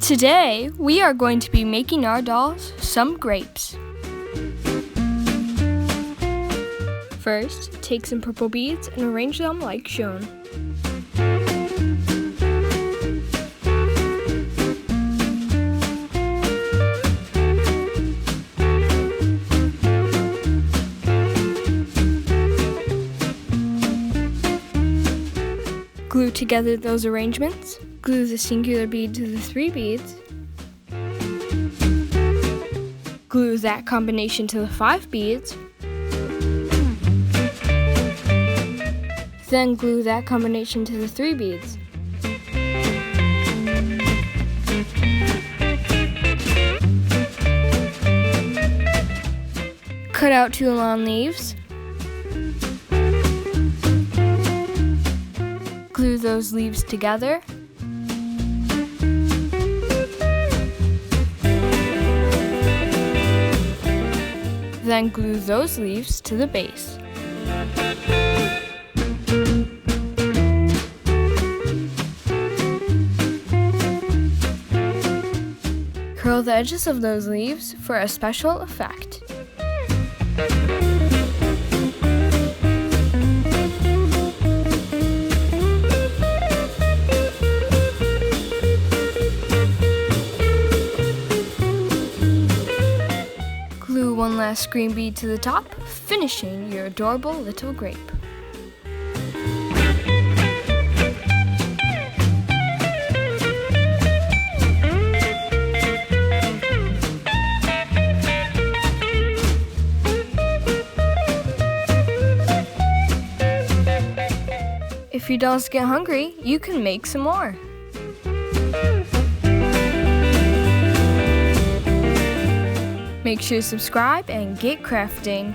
Today, we are going to be making our dolls some grapes. First, take some purple beads and arrange them like shown. Glue together those arrangements. Glue the singular bead to the 3 beads. Glue that combination to the 5 beads. Then glue that combination to the 3 beads. Cut out 2 long leaves. Glue those leaves together. Then glue those leaves to the base. Curl the edges of those leaves for a special effect. Glue one last green bead to the top, finishing your adorable little grape. If your dolls get hungry, you can make some more. Make sure to subscribe and get crafting.